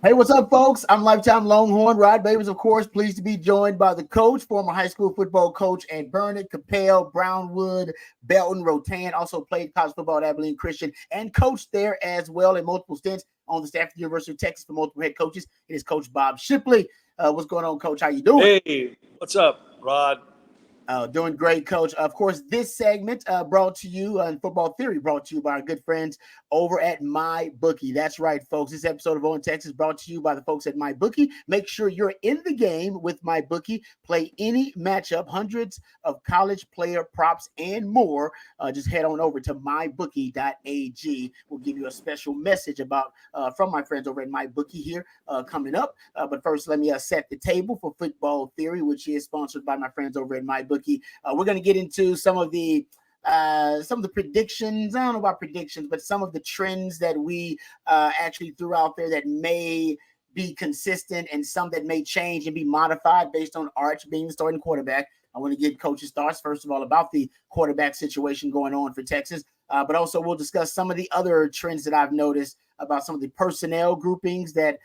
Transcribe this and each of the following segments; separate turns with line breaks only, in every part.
Hey, what's up, folks? I'm lifetime Longhorn Rod Babers, of course. Pleased to be joined by the coach, former high school football coach, and Burnett, Capel, Brownwood, Belton, Rotan. Also played college football at Abilene Christian and coached there as well in multiple stints on the staff of the University of Texas for multiple head coaches. It is Coach Bob Shipley. What's going on, Coach? How you doing?
Hey, what's up, Rod?
Doing great, Coach. Of course, this segment brought to you on Football Theory, brought to you by our good friends over at MyBookie. That's right, folks. This episode of On Texas brought to you by the folks at MyBookie. Make sure you're in the game with MyBookie. Play any matchup, hundreds of college player props and more. Just head on over to mybookie.ag. We'll give you a special message about from my friends over at MyBookie here coming up. But first, let me set the table for Football Theory, which is sponsored by my friends over at MyBookie. We're going to get into some of the predictions. I don't know about predictions, but some of the trends that we actually threw out there that may be consistent and some that may change and be modified based on Arch being the starting quarterback. I want to get coaches' thoughts, first of all, about the quarterback situation going on for Texas, but also we'll discuss some of the other trends that I've noticed about some of the personnel groupings that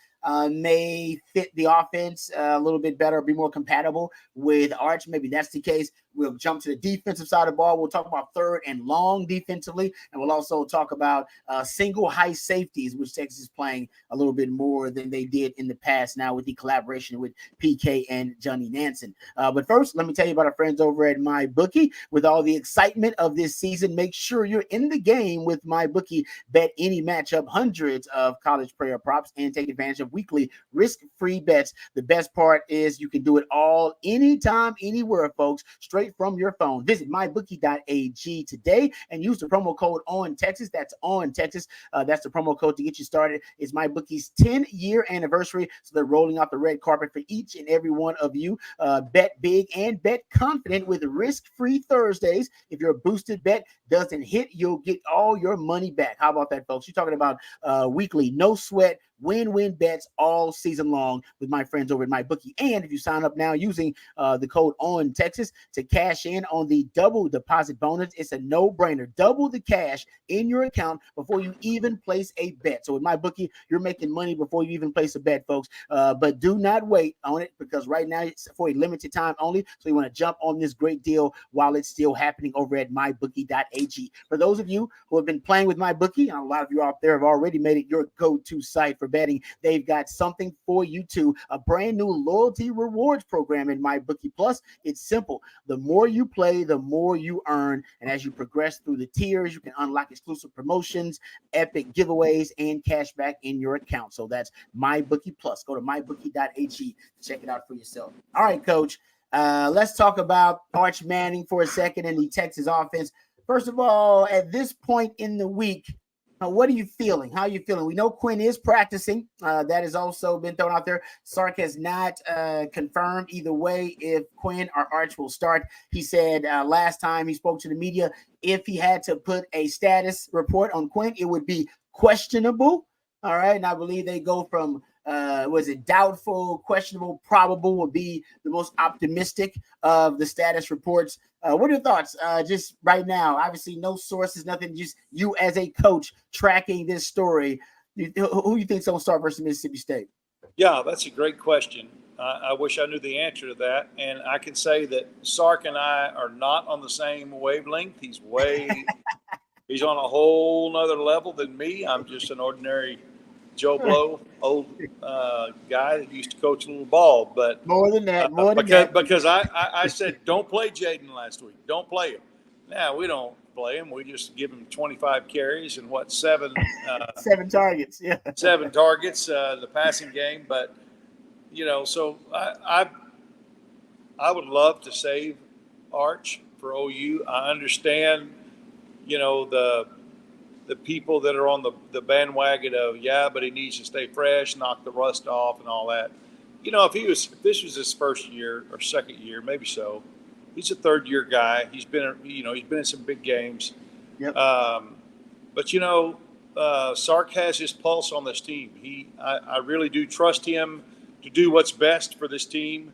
may fit the offense a little bit better, be more compatible with Arch. Maybe that's the case. We'll jump to the defensive side of the ball. We'll talk about third and long defensively, and we'll also talk about single high safeties, which Texas is playing a little bit more than they did in the past now with the collaboration with PK and Johnny Nansen. But first, let me tell you about our friends over at MyBookie. With all the excitement of this season, make sure you're in the game with MyBookie. Bet any matchup, hundreds of college player props, and take advantage of weekly risk-free bets. The best part is you can do it all anytime, anywhere, folks, straight from your phone. Visit mybookie.ag today and use the promo code ONTexas. That's ONTexas. That's the promo code to get you started. It's MyBookie's 10-year anniversary, so they're rolling out the red carpet for each and every one of you. Bet big and bet confident with risk-free Thursdays. If your boosted bet doesn't hit, you'll get all your money back. How about that, folks? You're talking about weekly, no sweat, win-win bets all season long with my friends over at MyBookie. And if you sign up now using the code ONTexas to cash in on the double deposit bonus, it's a no-brainer. Double the cash in your account before you even place a bet. So with MyBookie, you're making money before you even place a bet, folks. But do not wait on it, because right now it's for a limited time only. So you want to jump on this great deal while it's still happening over at mybookie.ag. For those of you who have been playing with MyBookie, and a lot of you out there have already made it your go-to site for betting, they've got something for you too. A brand new loyalty rewards program in MyBookie Plus. It's simple. The more you play, the more you earn. And as you progress through the tiers, you can unlock exclusive promotions, epic giveaways, and cash back in your account. So that's MyBookie Plus. Go to mybookie.ag. Check it out for yourself. All right, Coach. Let's talk about Arch Manning for a second and the Texas offense. First of all, at this point in the week, what are you feeling? How are you feeling? We know Quinn is practicing. That has also been thrown out there. Sark has not confirmed either way if Quinn or Arch will start. He said last time he spoke to the media, if he had to put a status report on Quinn, it would be questionable. All right. And I believe they go from was it doubtful, questionable, probable would be the most optimistic of the status reports. What are your thoughts just right now? Obviously, no sources, nothing, just you as a coach tracking this story. Who you think's going to start versus Mississippi State?
Yeah, that's a great question. I wish I knew the answer to that. And I can say that Sark and I are not on the same wavelength. He's on a whole nother level than me. I'm just an ordinary Joe Blow, old guy that used to coach a little ball. But
more than that,
because I said, don't play Jaden last week. Don't play him. Now, we don't play him. We just give him 25 carries and seven
targets. Yeah.
7 targets, the passing game. But, so I would love to save Arch for OU. I understand, the people that are on the bandwagon of, but he needs to stay fresh, knock the rust off and all that. If this was his first year or second year, maybe so. He's a third-year guy. He's been in some big games.
Yep.
But Sark has his pulse on this team. I really do trust him to do what's best for this team.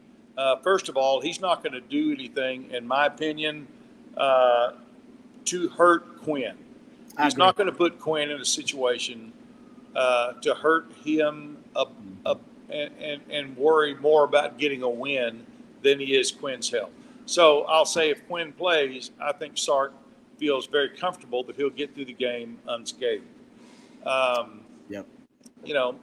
First of all, he's not going to do anything, in my opinion, to hurt Quinn. He's not going to put Quinn in a situation to hurt him and worry more about getting a win than he is Quinn's health. So I'll say if Quinn plays, I think Sark feels very comfortable that he'll get through the game unscathed.
Yep.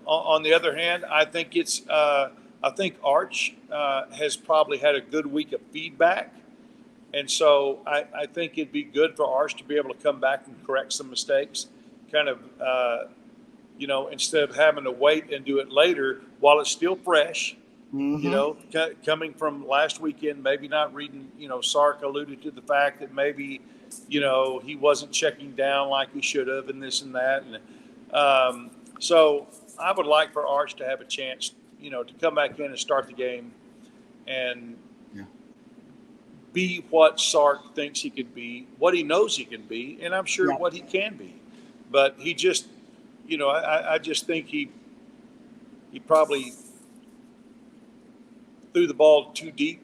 On the other hand, I think I think Arch has probably had a good week of feedback. And so I think it'd be good for Arch to be able to come back and correct some mistakes, kind of, instead of having to wait and do it later while it's still fresh.
Mm-hmm.
Coming from last weekend, maybe not reading, Sark alluded to the fact that maybe, he wasn't checking down like he should have and this and that. And so I would like for Arch to have a chance, to come back in and start the game and be what Sark thinks he could be, what he knows he can be, and I'm sure what he can be. But he just, I just think he probably threw the ball too deep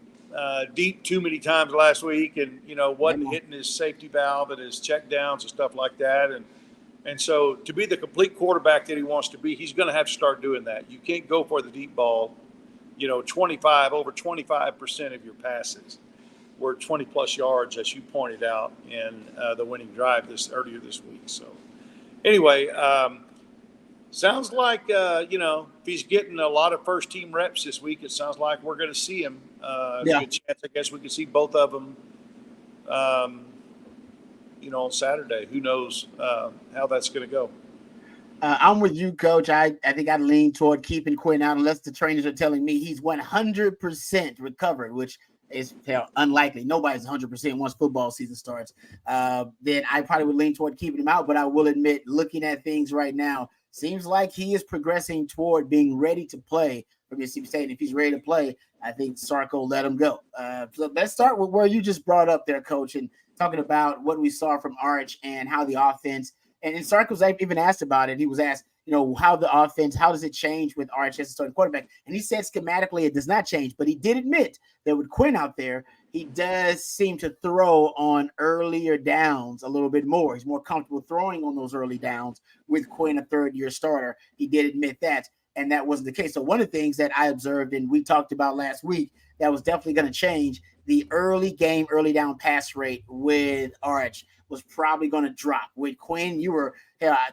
too many times last week, and wasn't hitting his safety valve and his check downs and stuff like that. And so to be the complete quarterback that he wants to be, he's going to have to start doing that. You can't go for the deep ball. Over 25% of your passes were 20 plus yards, as you pointed out in the winning drive earlier this week. So anyway, sounds like, if he's getting a lot of first team reps this week, it sounds like we're going to see him. Good chance, I guess we could see both of them, on Saturday. Who knows how that's going to go.
I'm with you, Coach. I think I lean toward keeping Quinn out unless the trainers are telling me he's 100% recovered, which is unlikely. Nobody's 100% once football season starts. Then I probably would lean toward keeping him out. But I will admit, looking at things right now, seems like he is progressing toward being ready to play for Mississippi State. If he's ready to play, I think Sark will let him go. So let's start with where you just brought up there, Coach, and talking about what we saw from Arch and how the offense. And Sark was even asked about it. He was asked, how the offense, how does it change with Arch as a starting quarterback? And he said schematically it does not change, but he did admit that with Quinn out there, he does seem to throw on earlier downs a little bit more. He's more comfortable throwing on those early downs with Quinn, a third-year starter. He did admit that, and that wasn't the case. So one of the things that I observed and we talked about last week that was definitely going to change, the early down pass rate with Arch was probably going to drop. With Quinn, you were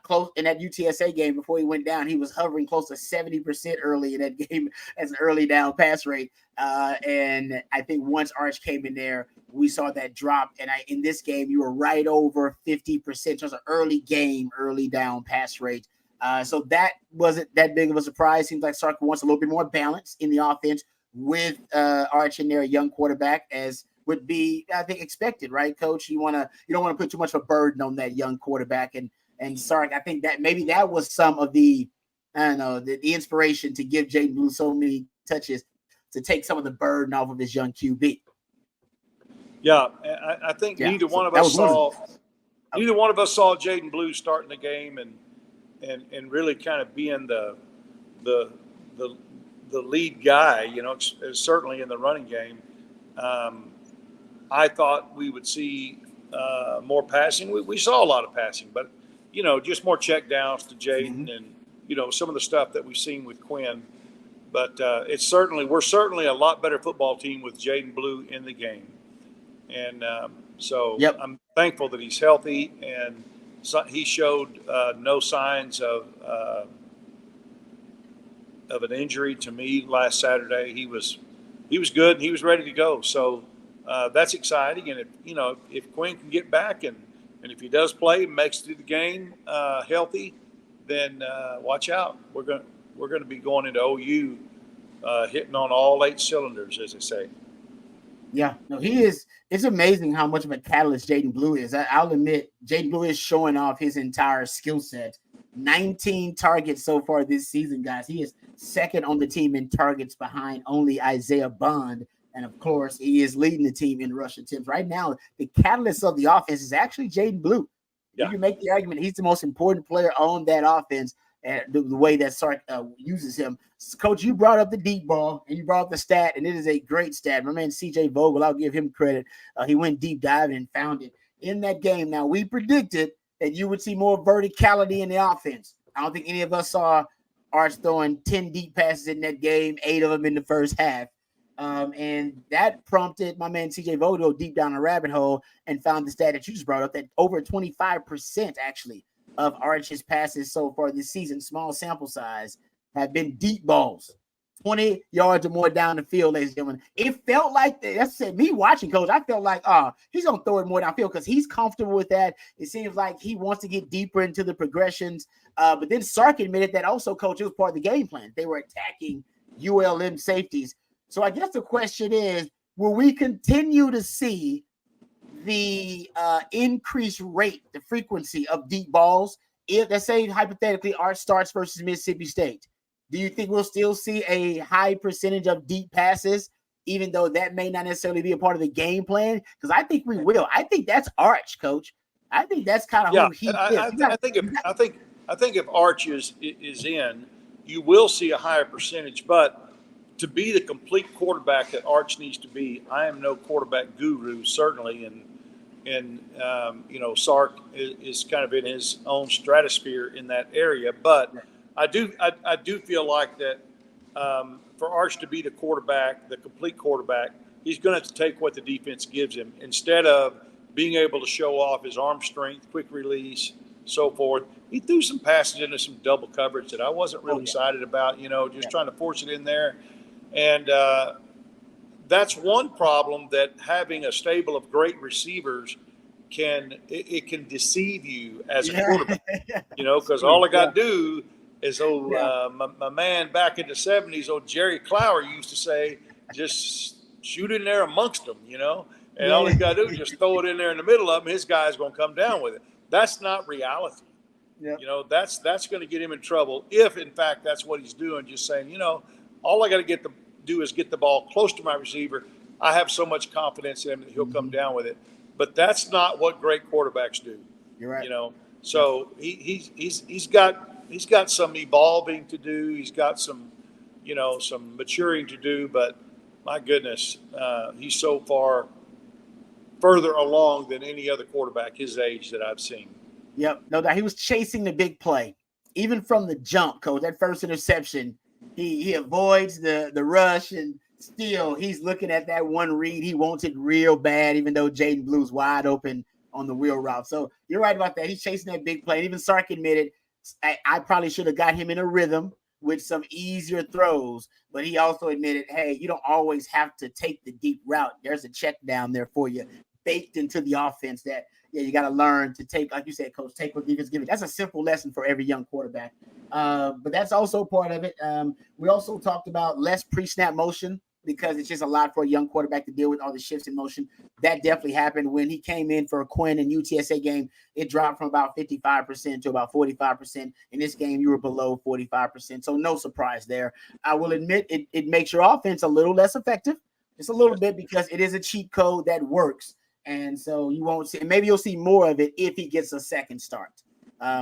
close in that UTSA game before he went down. He was hovering close to 70% early in that game as an early down pass rate. And I think once Arch came in there, we saw that drop. And in this game, you were right over 50% in terms of early down pass rate. So that wasn't that big of a surprise. Seems like Sark wants a little bit more balance in the offense with Arch in there, a young quarterback, as would be, I think, expected, right, Coach? You don't want to put too much of a burden on that young quarterback. And Sark, I think that maybe that was some of the inspiration to give Jaden Blue so many touches to take some of the burden off of his young QB.
Yeah, I think neither one of us saw Jaden Blue starting the game and really kind of being the lead guy, certainly in the running game. I thought we would see more passing. We saw a lot of passing, but, just more check downs to Jaden and, some of the stuff that we've seen with Quinn. But we're certainly a lot better football team with Jaden Blue in the game. And I'm thankful that he's healthy, and he showed no signs of an injury to me last Saturday. He was good and he was ready to go. So that's exciting. And if Quinn can get back and if he does play and makes it through the game healthy, then watch out. We're going to be going into OU hitting on all 8 cylinders, as they say.
Yeah, no, he is. It's amazing how much of a catalyst Jaden Blue is. I'll admit, Jaden Blue is showing off his entire skill set. 19 targets so far this season, guys. He is second on the team in targets behind only Isaiah Bond. And, of course, he is leading the team in rush attempts. Right now, the catalyst of the offense is actually Jaden Blue. Yeah. You can make the argument he's the most important player on that offense, and the way that Sark uses him. Coach, you brought up the deep ball, and you brought up the stat, and it is a great stat. My man CJ Vogel, I'll give him credit. He went deep diving and found it in that game. Now, we predicted that you would see more verticality in the offense. I don't think any of us saw Arch throwing 10 deep passes in that game, 8 of them in the first half. And that prompted my man CJ Vodo deep down a rabbit hole and found the stat that you just brought up, that over 25% actually of Arch's passes so far this season, small sample size, have been deep balls. 20 yards or more down the field, ladies and gentlemen. It felt like that's me watching, Coach. I felt like, he's gonna throw it more downfield because he's comfortable with that. It seems like he wants to get deeper into the progressions. But then Sark admitted that also, Coach, it was part of the game plan. They were attacking ULM safeties. So I guess the question is, will we continue to see the increased rate, the frequency of deep balls? If, let's say, hypothetically, Arch starts versus Mississippi State, do you think we'll still see a high percentage of deep passes, even though that may not necessarily be a part of the game plan? Because I think we will. I think that's Arch, Coach. I think that's kind of who he is.
I think if Arch is in, you will see a higher percentage. But to be the complete quarterback that Arch needs to be, I am no quarterback guru, certainly, and Sark is kind of in his own stratosphere in that area, but. I do feel like that for Arch to be the quarterback, the complete quarterback, he's going to have to take what the defense gives him instead of being able to show off his arm strength, quick release, so forth. He threw some passes into some double coverage that I wasn't really excited about, trying to force it in there. And that's one problem, that having a stable of great receivers can deceive you as a quarterback, because all I got to do is my man back in the 70s, Jerry Clower used to say, just shoot in there amongst them, and all he got to do is just throw it in there in the middle of them. His guy's going to come down with it. That's not reality. Yep. That's going to get him in trouble if, in fact, that's what he's doing, just saying, all I got to do is get the ball close to my receiver. I have so much confidence in him that he'll come down with it. But that's not what great quarterbacks do.
You're right.
So he's got some evolving to do. He's got some maturing to do. But my goodness, he's so far further along than any other quarterback his age that I've seen.
Yep, no doubt. He was chasing the big play, even from the jump, Coach. That first interception, he avoids the rush, and still he's looking at that one read. He wants it real bad, even though Jaden Blue's wide open on the wheel route. So you're right about that. He's chasing that big play. And even Sark admitted, I probably should have got him in a rhythm with some easier throws, but he also admitted, hey, you don't always have to take the deep route. There's a check down there for you, baked into the offense that, you got to learn to take, like you said, Coach, take what defense gives you. That's a simple lesson for every young quarterback. But that's also part of it. We also talked about less pre-snap motion, because it's just a lot for a young quarterback to deal with, all the shifts in motion. That definitely happened when he came in for a Quinn and UTSA game. It dropped from about 55% to about 45%. In this game, you were below 45%. So no surprise there. I will admit it makes your offense a little less effective, just a little bit, because it is a cheat code that works. And so you won't see, maybe you'll see more of it if he gets a second start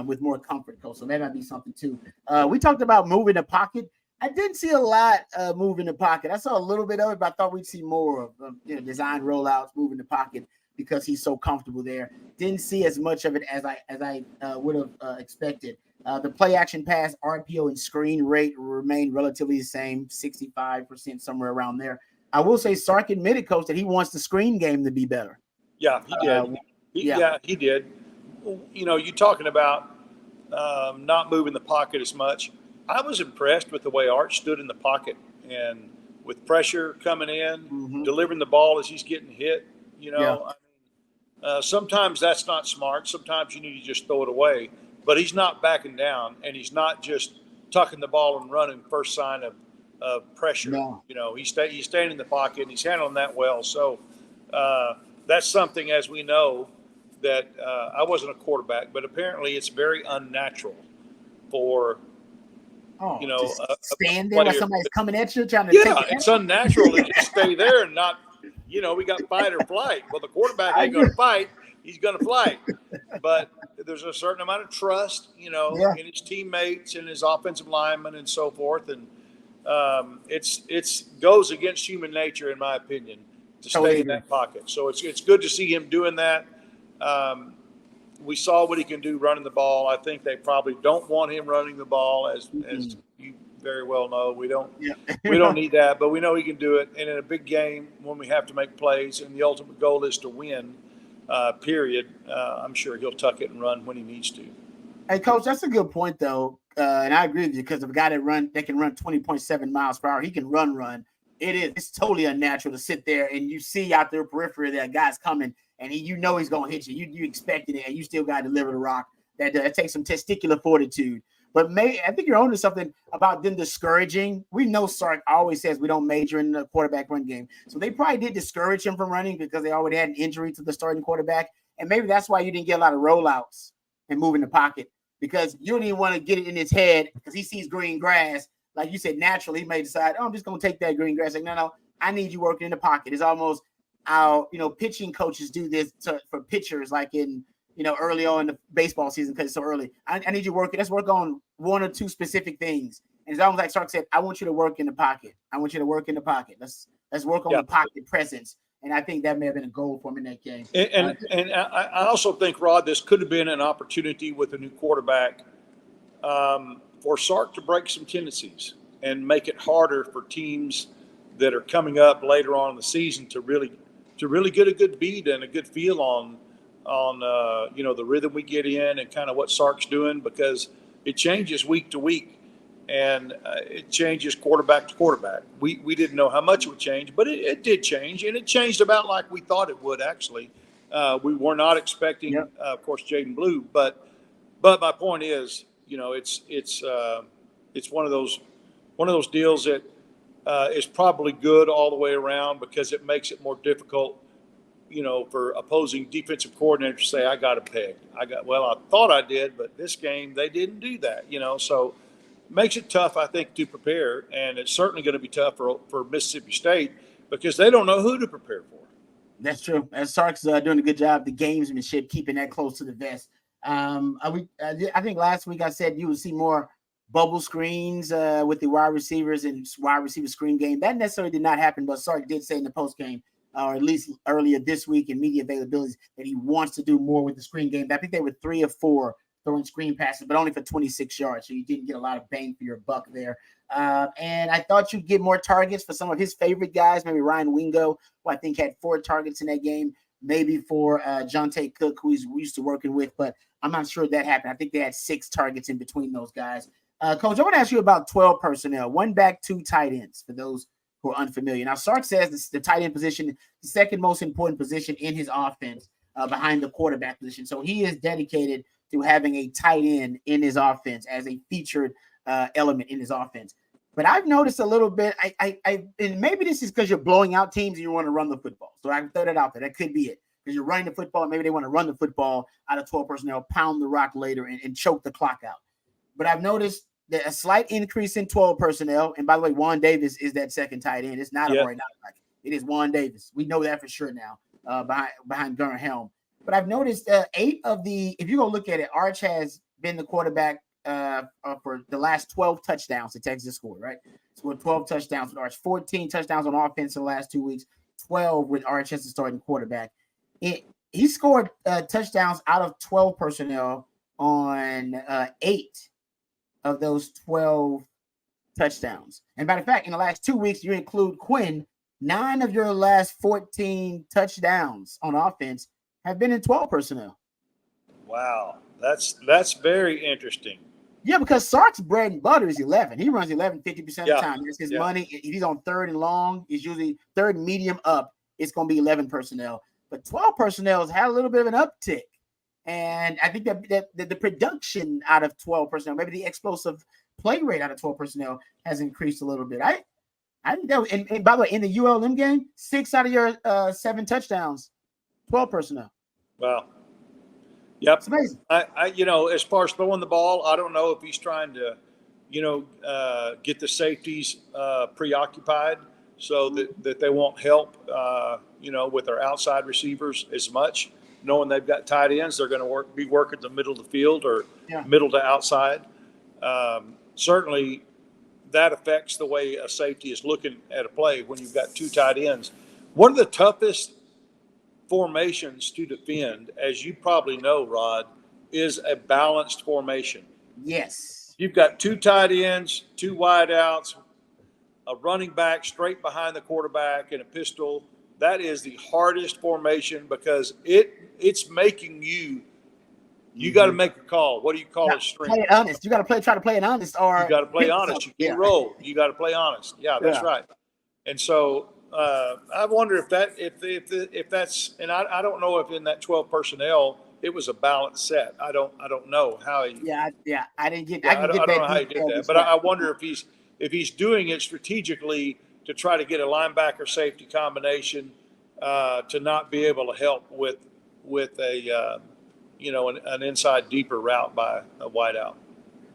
with more comfort, Coach. So that might be something too. We talked about moving the pocket. I didn't see a lot moving the pocket. I saw a little bit of it, but I thought we'd see more of design rollouts, moving the pocket, because he's so comfortable there. Didn't see as much of it as I would have expected. The play action pass, RPO, and screen rate remained relatively the same, 65%, somewhere around there. I will say Sark admitted, Coach, that he wants the screen game to be better.
Yeah, he did. He did. You talking about not moving the pocket as much. I was impressed with the way Arch stood in the pocket, and with pressure coming in, delivering the ball as he's getting hit. Sometimes that's not smart. Sometimes you need to just throw it away. But he's not backing down, and he's not just tucking the ball and running first sign of pressure. No. He's staying in the pocket, and he's handling that well. So that's something, as we know, that I wasn't a quarterback, but apparently it's very unnatural for
stand there while somebody's coming at you trying to take it.
It's unnatural to just stay there and not, we got fight or flight. Well, the quarterback ain't going to fight. He's going to flight. But there's a certain amount of trust, in his teammates and his offensive linemen and so forth. And it's goes against human nature, in my opinion, to stay in that pocket. So it's good to see him doing that. we saw what he can do running the ball. I think they probably don't want him running the ball, as you very well know. We don't need that, but we know he can do it. And in a big game, when we have to make plays, and the ultimate goal is to win, period, I'm sure he'll tuck it and run when he needs to.
Hey, Coach, that's a good point, though, and I agree with you, because of a guy that can run 20.7 miles per hour, he can run. It's totally unnatural to sit there and you see out there periphery that guy's coming, and he's going to hit you. You expected it, and you still got to deliver the rock. That takes some testicular fortitude. But I think you're on to something about them discouraging. We know Sark always says we don't major in the quarterback run game. So they probably did discourage him from running because they already had an injury to the starting quarterback. And maybe that's why you didn't get a lot of rollouts and move in the pocket, because you don't even want to get it in his head because he sees green grass. Like you said, naturally, he may decide, I'm just going to take that green grass. Like, no, I need you working in the pocket. It's almost how, pitching coaches do this for pitchers, like in, early on in the baseball season, because it's so early. I need you working. Let's work on one or two specific things. And it's almost like Sark said, I want you to work in the pocket. Let's work on the pocket presence. And I think that may have been a goal for him in that game.
And I also think, Rod, this could have been an opportunity with a new quarterback for Sark to break some tendencies and make it harder for teams that are coming up later on in the season to really get a good beat and a good feel on the rhythm we get in and kind of what Sark's doing, because it changes week to week and it changes quarterback to quarterback. We didn't know how much it would change, but it did change, and it changed about like we thought it would. Actually, we were not expecting, of course, Jaden Blue, but my point is, it's one of those deals that is probably good all the way around, because it makes it more difficult, for opposing defensive coordinators to say, I got him pegged. I thought I did, but this game they didn't do that, so it makes it tough, I think, to prepare. And it's certainly going to be tough for Mississippi State, because they don't know who to prepare for.
That's true. And Sark's doing a good job, the gamesmanship, keeping that close to the vest. I think last week I said you would see more bubble screens with the wide receivers and wide receiver screen game. That necessarily did not happen, but Sark did say in the post game, or at least earlier this week in media availabilities, that he wants to do more with the screen game. I think they were 3 or 4 throwing screen passes, but only for 26 yards. So you didn't get a lot of bang for your buck there. And I thought you'd get more targets for some of his favorite guys, maybe Ryan Wingo, who I think had 4 targets in that game, maybe for Jonte Cook, who he's used to working with, but I'm not sure that happened. I think they had 6 targets in between those guys. Coach, I want to ask you about 12 personnel, 1 back, 2 tight ends, for those who are unfamiliar. Now, Sark says this, the tight end position, the second most important position in his offense behind the quarterback position. So he is dedicated to having a tight end in his offense as a featured element in his offense. But I've noticed a little bit, and maybe this is because you're blowing out teams and you want to run the football. So I can throw that out there. That could be it. Because you're running the football, maybe they want to run the football out of 12 personnel, pound the rock later, and choke the clock out. But I've noticed that a slight increase in 12 personnel. And by the way, Juan Davis is that second tight end. It's not a right now. It is Juan Davis. We know that for sure now, behind Gunnar Helm. But I've noticed 8 of the, if you go look at it, Arch has been the quarterback for the last 12 touchdowns that Texas scored, right? Scored 12 touchdowns with Arch, 14 touchdowns on offense in the last 2 weeks, 12 with Arch as the starting quarterback. He scored touchdowns out of 12 personnel on 8 of those 12 touchdowns. And by the fact, in the last 2 weeks, you include Quinn, 9 of your last 14 touchdowns on offense have been in 12 personnel.
Wow. That's very interesting.
Yeah, because Sark's bread and butter is 11. He runs 11 50% of the time. That's his money. If he's on 3rd and long, it's usually 3rd and medium up. It's going to be 11 personnel. But 12 personnel has had a little bit of an uptick. And I think that the production out of 12 personnel, maybe the explosive play rate out of 12 personnel has increased a little bit. I think that was, and by the way, in the ULM game, 6 out of your 7 touchdowns, 12 personnel.
Wow. Yep.
It's amazing.
I as far as throwing the ball, I don't know if he's trying to, get the safeties preoccupied so that they won't help, with their outside receivers as much. Knowing they've got tight ends, they're going to be working the middle of the field or middle to outside. Certainly, that affects the way a safety is looking at a play when you've got 2 tight ends. One of the toughest formations to defend, as you probably know, Rod, is a balanced formation.
Yes.
You've got 2 tight ends, 2 wide outs, a running back straight behind the quarterback, and a pistol. That is the hardest formation because it's making you got to make a call. What do you call a string?
Play it honest. You got to try to play it honest, or
you got to play honest. You can't roll. You got to play honest. Yeah, that's right. And so I wonder if that's, and I don't know if in that 12 personnel it was a balanced set. I don't know how he.
Yeah. I didn't get.
Yeah,
I don't
know how he did that, but I wonder if he's doing it strategically to try to get a linebacker safety combination to not be able to help with a an inside deeper route by a wideout.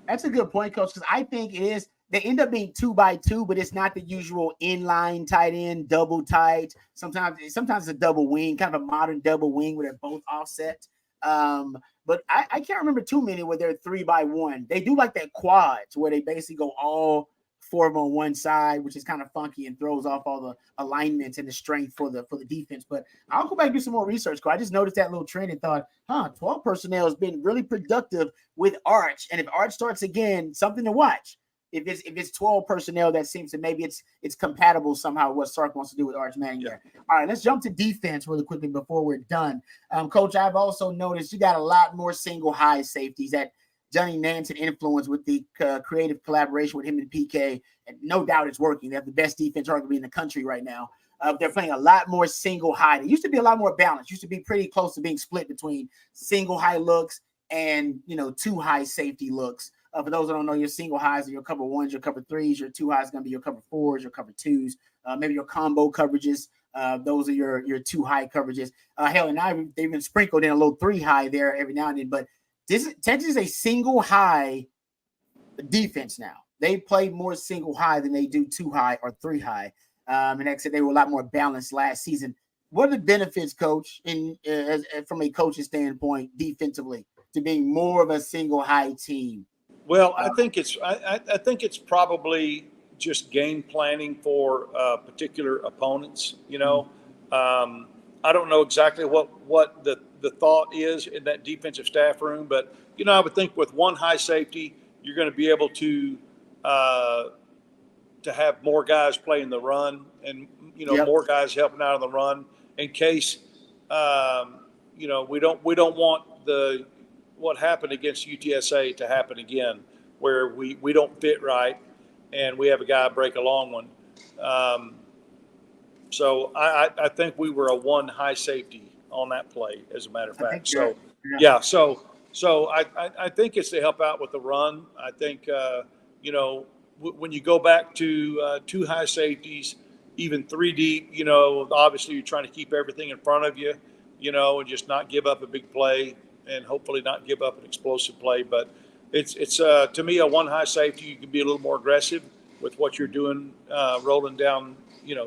That's a good point, Coach, because I think it is. They end up being 2x2, but it's not the usual inline tight end, double tight. Sometimes it's a double wing, kind of a modern double wing where they're both offset. But I can't remember too many where they're 3x1. They do like that quads where they basically go all 4 of them on one side, which is kind of funky and throws off all the alignments and the strength for the defense. But I'll go back and do some more research. I just noticed that little trend and thought, 12 personnel has been really productive with Arch. And if Arch starts again, something to watch. If it's 12 personnel, that seems to maybe it's compatible somehow what Sark wants to do with Arch Manning there. All right, let's jump to defense really quickly before we're done. Coach, I've also noticed you got a lot more single high safeties that Johnny Nansen influence with the creative collaboration with him and PK, and no doubt it's working. They have the best defense arguably in the country right now. They're playing a lot more single high. It used to be a lot more balanced. It used to be pretty close to being split between single high looks and 2 high safety looks. For those that don't know, your single highs are your cover 1s, your cover 3s, your 2 highs are going to be your cover 4s, your cover 2s, maybe your combo coverages. Those are your 2 high coverages. Hell, and now they've even sprinkled in a little 3 high there every now and then. But Texas is a single high defense now. They play more single high than they do 2 high or 3 high. And like I said, they were a lot more balanced last season. What are the benefits, Coach, from a coach's standpoint defensively to being more of a single high team?
Well, I think it's probably just game planning for particular opponents. I don't know exactly what the thought is in that defensive staff room, but I would think with 1 high safety, you're going to be able to have more guys playing the run, and more guys helping out on the run in case we don't want what happened against UTSA to happen again, where we don't fit right and we have a guy break a long one. So I think we were a 1 high safety on that play, as a matter of fact. So I think it's to help out with the run. I think when you go back to 2 high safeties, even 3 deep, obviously you're trying to keep everything in front of you, and just not give up a big play, and hopefully not give up an explosive play. But it's to me, a 1 high safety, you can be a little more aggressive with what you're doing, rolling down,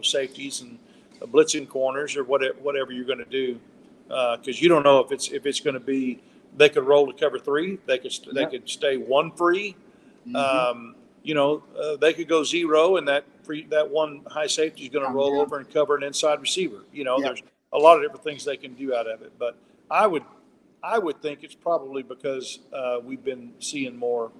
safeties and blitzing corners or whatever you're going to do, because you don't know if it's going to be. They could roll to cover 3. They could stay 1 free. Mm-hmm. They could go 0, and that 1 high safety is going to roll over and cover an inside receiver. There's a lot of different things they can do out of it, but I would think it's probably because we've been seeing more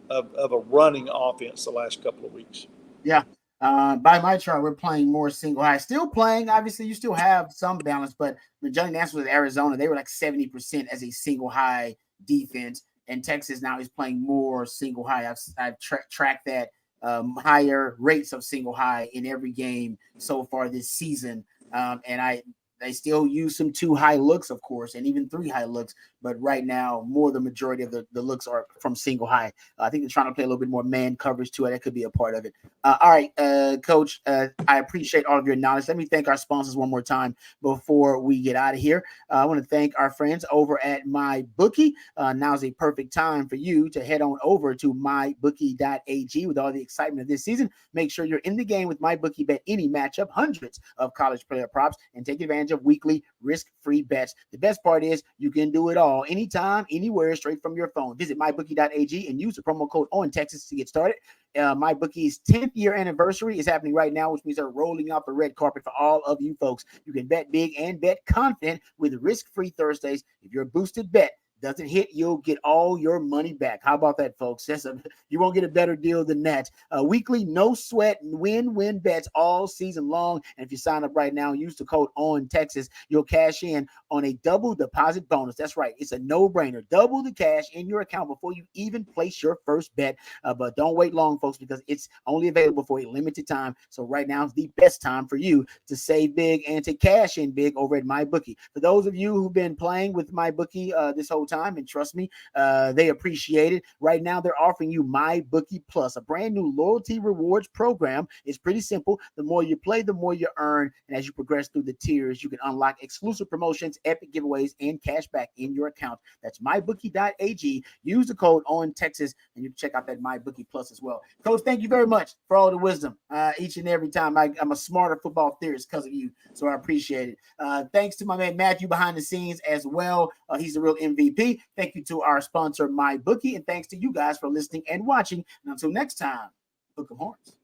of a running offense the last couple of weeks.
Yeah. By my chart, we're playing more single high. Still playing, obviously, you still have some balance, but when Johnny Nance was at Arizona, they were like 70% as a single high defense, and Texas now is playing more single high. I've tracked that higher rates of single high in every game so far this season, and they still use some 2 high looks, of course, and even 3 high looks. But right now, the majority of the looks are from single high. I think they're trying to play a little bit more man coverage to it. That could be a part of it. All right, Coach, I appreciate all of your knowledge. Let me thank our sponsors one more time before we get out of here. I want to thank our friends over at MyBookie. Now's a perfect time for you to head on over to mybookie.ag with all the excitement of this season. Make sure you're in the game with MyBookie. Bet any matchup, hundreds of college player props, and take advantage advantage of weekly risk-free bets. The best part is you can do it all anytime, anywhere, straight from your phone. Visit mybookie.ag and use the promo code ONTexas to get started. MyBookie's 10th year anniversary is happening right now, which means they're rolling out the red carpet for all of you folks. You can bet big and bet confident with risk-free Thursdays. If you're a boosted bet doesn't hit, you'll get all your money back. How about that, folks? You won't get a better deal than that. Weekly, no sweat, win-win bets all season long. And if you sign up right now, use the code ONTexas, you'll cash in on a double deposit bonus. That's right. It's a no-brainer. Double the cash in your account before you even place your first bet. But don't wait long, folks, because it's only available for a limited time. So right now is the best time for you to save big and to cash in big over at MyBookie. For those of you who've been playing with MyBookie this whole time, and trust me, they appreciate it. Right now, they're offering you MyBookie Plus, a brand new loyalty rewards program. It's pretty simple. The more you play, the more you earn. And as you progress through the tiers, you can unlock exclusive promotions, epic giveaways, and cash back in your account. That's mybookie.ag. Use the code ONTexas, and you can check out that MyBookie Plus as well. Coach, thank you very much for all the wisdom each and every time. I'm a smarter football theorist because of you, so I appreciate it. Thanks to my man Matthew behind the scenes as well. He's a real MVP. Thank you to our sponsor, MyBookie, and thanks to you guys for listening and watching. And until next time, Book of Horns.